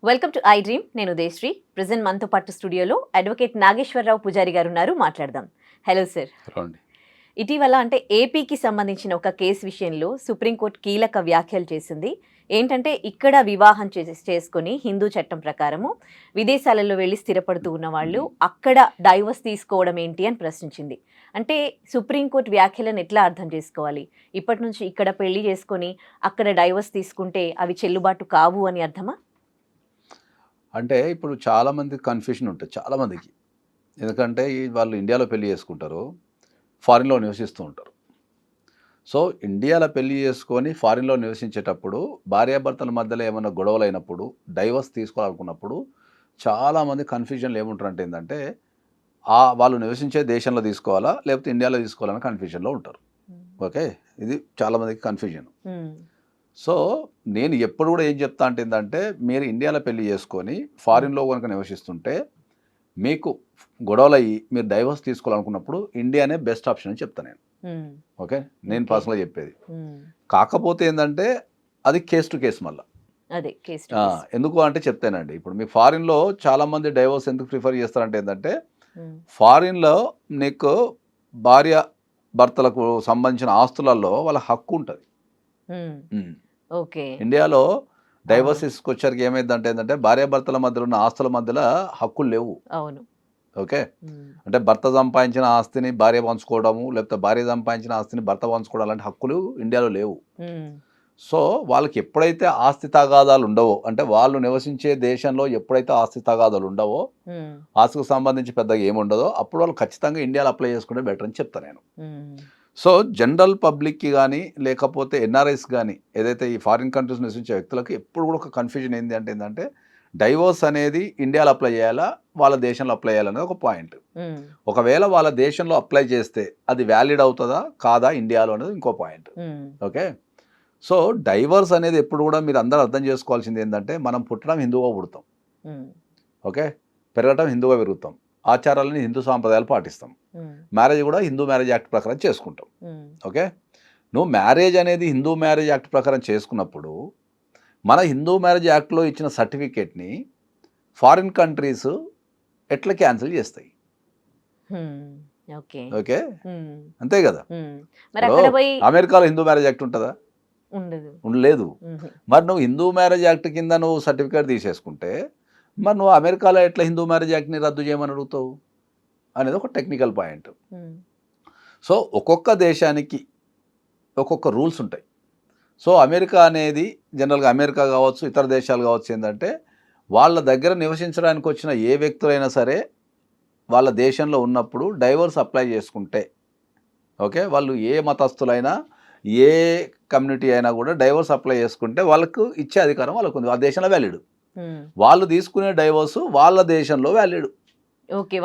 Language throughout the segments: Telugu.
Welcome to I dream. నేను ఉదయశ్రీ. ప్రెజెంట్ మనతో పాటు స్టూడియోలో అడ్వకేట్ నాగేశ్వరరావు పూజారి గారు ఉన్నారు. మాట్లాడదాం. Hello sir. హలో అండి. ఇటీవల అంటే ఏపీకి సంబంధించిన ఒక కేసు విషయంలో సుప్రీంకోర్టు కీలక వ్యాఖ్యలు చేసింది. ఏంటంటే ఇక్కడ వివాహం చేసుకొని హిందూ చట్టం ప్రకారము విదేశాలలో వెళ్ళి స్థిరపడుతూ ఉన్న వాళ్ళు అక్కడ డైవర్స్ తీసుకోవడం ఏంటి అని ప్రశ్నించింది. అంటే సుప్రీంకోర్టు వ్యాఖ్యలను ఎట్లా అర్థం చేసుకోవాలి? ఇప్పటి నుంచి ఇక్కడ పెళ్లి చేసుకొని అక్కడ డైవర్స్ తీసుకుంటే అవి చెల్లుబాటు కావు అని అర్థమా? అంటే ఇప్పుడు చాలామంది కన్ఫ్యూషన్ ఉంటుంది చాలామందికి. ఎందుకంటే వాళ్ళు ఇండియాలో పెళ్లి చేసుకుంటారు, ఫారిన్లో నివసిస్తూ ఉంటారు. సో ఇండియాలో పెళ్లి చేసుకొని ఫారిన్లో నివసించేటప్పుడు భార్యాభర్తల మధ్యలో ఏమైనా గొడవలు అయినప్పుడు డైవర్స్ తీసుకోవాలనుకున్నప్పుడు చాలామంది కన్ఫ్యూజన్లు ఏముంటారంటే ఏంటంటే వాళ్ళు నివసించే దేశంలో తీసుకోవాలా లేకపోతే ఇండియాలో తీసుకోవాలని కన్ఫ్యూజన్లో ఉంటారు. ఓకే, ఇది చాలామందికి కన్ఫ్యూజన్. సో నేను ఎప్పుడు కూడా ఏం చెప్తా అంటే ఏంటంటే మీరు ఇండియాలో పెళ్లి చేసుకొని ఫారిన్లో కనుక నివసిస్తుంటే మీకు గొడవలు అయ్యి మీరు డైవర్స్ తీసుకోవాలనుకున్నప్పుడు ఇండియానే బెస్ట్ ఆప్షన్ అని చెప్తాను నేను. ఓకే, నేను పర్సనల్గా చెప్పేది. కాకపోతే ఏంటంటే అది కేస్ టు కేస్ మళ్ళీ. ఎందుకు అంటే చెప్తానండి. ఇప్పుడు మీ ఫారిన్లో చాలామంది డైవర్స్ ఎందుకు ప్రిఫర్ చేస్తారంటే ఏంటంటే ఫారిన్లో నీకు భార్య భర్తలకు సంబంధించిన ఆస్తులలో వాళ్ళ హక్కు ఉంటుంది. ఇండియాలో డైవర్స్ తీసుకొచ్చారికి ఏమైందంటే ఏంటంటే భార్యాభర్తల మధ్యలో ఉన్న ఆస్తుల మధ్యలో హక్కులు లేవు. అవును. ఓకే, అంటే భర్త సంపాదించిన ఆస్తిని భార్య పంచుకోవడము లేకపోతే భార్య సంపాదించిన ఆస్తిని భర్త పంచుకోవడం అలాంటి హక్కులు ఇండియాలో లేవు. సో వాళ్ళకి ఎప్పుడైతే ఆస్తి తగాదాలు ఉండవో, అంటే వాళ్ళు నివసించే దేశంలో ఎప్పుడైతే ఆస్తి తగాదాలు ఉండవో, ఆస్తికి సంబంధించి పెద్దగా ఏముండదో అప్పుడు వాళ్ళు ఖచ్చితంగా ఇండియాలో అప్లై చేసుకుంటే బెటర్ అని చెప్తాను నేను. సో జనరల్ పబ్లిక్కి కానీ లేకపోతే ఎన్ఆర్ఐస్ కానీ ఏదైతే ఈ ఫారిన్ కంట్రీస్ నివసించే వ్యక్తులకు ఎప్పుడు కూడా ఒక కన్ఫ్యూజన్ ఏంటంటే డైవోర్స్ అనేది ఇండియాలో అప్లై చేయాలా వాళ్ళ దేశంలో అప్లై చేయాలనేది ఒక పాయింట్. ఒకవేళ వాళ్ళ దేశంలో అప్లై చేస్తే అది వ్యాలిడ్ అవుతుందా కాదా ఇండియాలో అనేది ఇంకో పాయింట్. ఓకే, సో డైవర్స్ అనేది ఎప్పుడు కూడా మీరు అందరూ అర్థం చేసుకోవాల్సింది ఏంటంటే మనం పుట్టడం హిందువుగా పుడతాం, ఓకే, పెరగటం హిందువుగా పెరుగుతాం, ఆచారాలని హిందూ సాంప్రదాయాలు పాటిస్తాం, మ్యారేజ్ కూడా హిందూ మ్యారేజ్ యాక్ట్ ప్రకారం చేసుకుంటాం. ఓకే, నువ్వు మ్యారేజ్ అనేది హిందూ మ్యారేజ్ యాక్ట్ ప్రకారం చేసుకున్నప్పుడు మన హిందూ మ్యారేజ్ యాక్ట్లో ఇచ్చిన సర్టిఫికేట్ని ఫారిన్ కంట్రీస్ ఎట్లా క్యాన్సిల్ చేస్తాయి? ఓకే, అంతే కదా. అమెరికాలో హిందూ మ్యారేజ్ యాక్ట్ ఉంటుందా? ఉండలేదు. మరి నువ్వు హిందూ మ్యారేజ్ యాక్ట్ కింద నువ్వు సర్టిఫికేట్ తీసేసుకుంటే మరి నువ్వు అమెరికాలో ఎట్లా హిందూ మ్యారేజ్ యాక్ట్ని రద్దు చేయమని అడుగుతావు అనేది ఒక టెక్నికల్ పాయింట్. సో ఒక్కొక్క దేశానికి ఒక్కొక్క రూల్స్ ఉంటాయి. సో అమెరికా అనేది జనరల్గా అమెరికా కావచ్చు ఇతర దేశాలు కావచ్చు ఏంటంటే వాళ్ళ దగ్గర నివసించడానికి వచ్చిన ఏ వ్యక్తులైనా సరే వాళ్ళ దేశంలో ఉన్నప్పుడు డైవర్స్ అప్లై చేసుకుంటే, ఓకే, వాళ్ళు ఏ మతస్థులైనా ఏ కమ్యూనిటీ అయినా కూడా డైవర్స్ అప్లై చేసుకుంటే వాళ్ళకు ఇచ్చే అధికారం వాళ్ళకు ఉంది. ఆ దేశంలో వ్యాలిడ్. వాళ్ళు తీసుకునే డైవర్స్ వాళ్ళ దేశంలో వ్యాలిడ్.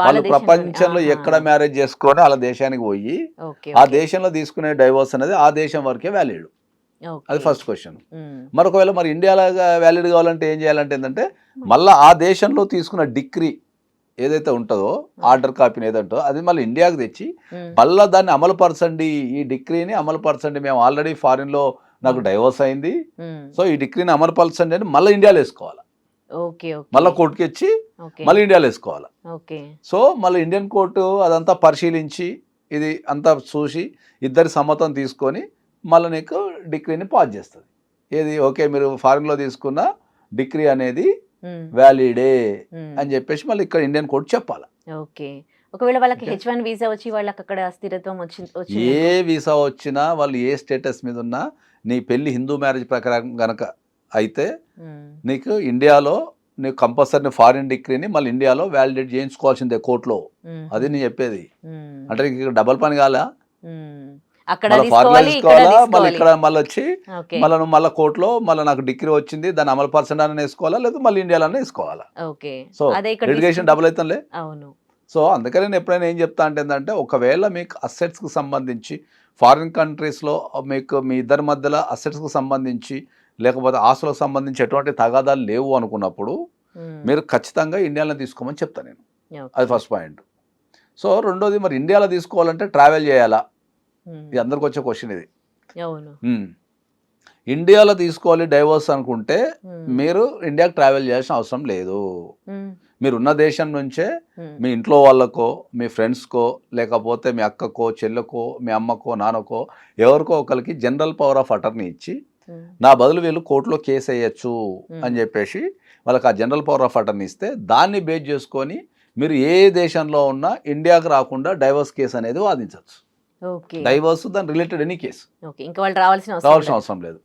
వాళ్ళు ప్రపంచంలో ఎక్కడ మ్యారేజ్ చేసుకొని వాళ్ళ దేశానికి పోయి ఆ దేశంలో తీసుకునే డైవర్స్ అనేది ఆ దేశం వరకే వ్యాలిడ్. అది ఫస్ట్ క్వశ్చన్. మరొకవేళ మరి ఇండియాలో వ్యాలిడ్ కావాలంటే ఏం చేయాలంటే ఏంటంటే మళ్ళీ ఆ దేశంలో తీసుకున్న డిగ్రీ ఏదైతే ఉంటుందో ఆర్డర్ కాపీని ఏదంటో అది మళ్ళీ ఇండియాకి తెచ్చి మళ్ళీ దాన్ని అమలుపరచండి, ఈ డిగ్రీని అమలుపరచండి, మేము ఆల్రెడీ ఫారిన్లో నాకు డైవర్స్ అయింది, సో ఈ డిగ్రీని అమలుపరచండి అని మళ్ళీ ఇండియాలో వేసుకోవాలి. మళ్ళీ కోర్టుకి ఇచ్చి మళ్ళీ ఇండియాలో వేసుకోవాలి. సో మళ్ళీ ఇండియన్ కోర్టు అదంతా పరిశీలించి ఇది అంతా చూసి ఇద్దరి సమ్మతం తీసుకొని మళ్ళీ నీకు డిగ్రీని పాస్ చేస్తుంది. ఏది ఓకే మీరు ఫారిన్లో తీసుకున్న డిగ్రీ అనేది వ్యాలిడే అని చెప్పేసి మళ్ళీ ఇక్కడ ఇండియన్ కోర్టు చెప్పాలి. ఓకే, ఒకవేళ వాళ్ళకి H1 వీసా వచ్చి వాళ్ళకి అక్కడ స్థిరత్వం ఏ వీసా వచ్చినా వాళ్ళు ఏ స్టేటస్ మీద ఉన్నా నీ పెళ్లి హిందూ మ్యారేజ్ ప్రకారం గనక అయితే నీకు ఇండియాలో నీకు కంపల్సరీ ఫారిన్ డిగ్రీని మళ్ళీ ఇండియాలో వ్యాలిడేట్ చేయించుకోవాల్సిందే కోర్టులో. అది నేను చెప్పేది. అంటే నీకు డబల్ పని కాలా, ఫారిన్ వేసుకోవాలా మళ్ళీ ఇక్కడ మళ్ళీ వచ్చి మళ్ళీ కోర్టులో మళ్ళీ నాకు డిగ్రీ వచ్చింది దాన్ని అమలు పరచడానికి వేసుకోవాలా లేదా మళ్ళీ ఇండియాలోనే వేసుకోవాలా. సో లిటిగేషన్ డబుల్ అవుతుందిలే. సో అందుకని నేను ఎప్పుడైనా ఏం చెప్తా అంటే ఏంటంటే ఒకవేళ మీకు అసెట్స్కి సంబంధించి ఫారిన్ కంట్రీస్లో మీకు మీ ఇద్దరి మధ్యలో అసెట్స్కి సంబంధించి లేకపోతే ఆస్తులకు సంబంధించి ఎటువంటి తగాదాలు లేవు అనుకున్నప్పుడు మీరు ఖచ్చితంగా ఇండియాలో తీసుకోమని చెప్తాను నేను. అది ఫస్ట్ పాయింట్. సో రెండోది మరి ఇండియాలో తీసుకోవాలంటే ట్రావెల్ చేయాలా? ఇది అందరికి వచ్చే క్వశ్చన్ ఇది. ఇండియాలో తీసుకోవాలి డైవోర్స్ అనుకుంటే మీరు ఇండియాకి ట్రావెల్ చేయాల్సిన అవసరం లేదు. మీరు ఉన్న దేశం నుంచే మీ ఇంట్లో వాళ్ళకో, మీ ఫ్రెండ్స్కో, లేకపోతే మీ అక్కకో, చెల్లెకో, మీ అమ్మకో, నాన్నకో, ఎవరికో ఒకరికి జనరల్ పవర్ ఆఫ్ అటర్నీ ఇచ్చి నా బదులు వీళ్ళు కోర్టులో కేసు వేయచ్చు అని చెప్పేసి వాళ్ళకి ఆ జనరల్ పవర్ ఆఫ్ అటర్నీ ఇస్తే దాన్ని బేస్ చేసుకొని మీరు ఏ దేశంలో ఉన్నా ఇండియాకి రాకుండా డైవర్స్ కేసు అనేది వాదించవచ్చు. డైవర్స్ దాని రిలేటెడ్ ఎనీ కేసు ఇంకా వాళ్ళు రావాల్సిన అవసరం లేదు.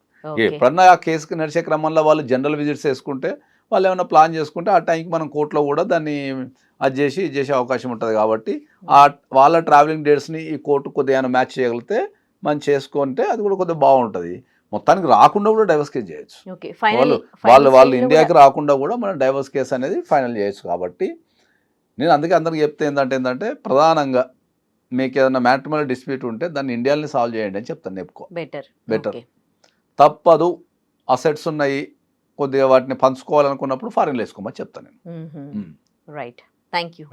ఎప్పుడన్నా ఆ కేసుకి నడిచే క్రమంలో వాళ్ళు జనరల్ విజిట్స్ వేసుకుంటే, వాళ్ళు ఏమైనా ప్లాన్ చేసుకుంటే ఆ టైంకి మనం కోర్టులో కూడా దాన్ని అది చేసే అవకాశం ఉంటుంది. కాబట్టి వాళ్ళ ట్రావెలింగ్ డేట్స్ని ఈ కోర్టు కొద్దిగా మ్యాచ్ చేయగలిగితే మనం చేసుకుంటే అది కూడా కొద్దిగా బాగుంటుంది. మొత్తానికి రాకుండా కూడా డైవర్స్ కేసు చేయొచ్చు. వాళ్ళు ఇండియాకి రాకుండా కూడా మనం డైవర్స్ కేసు అనేది ఫైనల్ చేయొచ్చు. కాబట్టి నేను అందుకే అందరికి చెప్తే ఏంటంటే ప్రధానంగా మీకు ఏదైనా మ్యాట్రిమోనియల్ డిస్ప్యూట్ ఉంటే దాన్ని ఇండియాలోనే సాల్వ్ చేయండి అని చెప్తాను. ఎక్కువ బెటర్. తప్పదు, అసెట్స్ ఉన్నాయి, కొద్దిగా వాటిని పంచుకోవాలనుకున్నప్పుడు ఫారిన్లో వేసుకోమని చెప్తాను నేను. Right, thank you.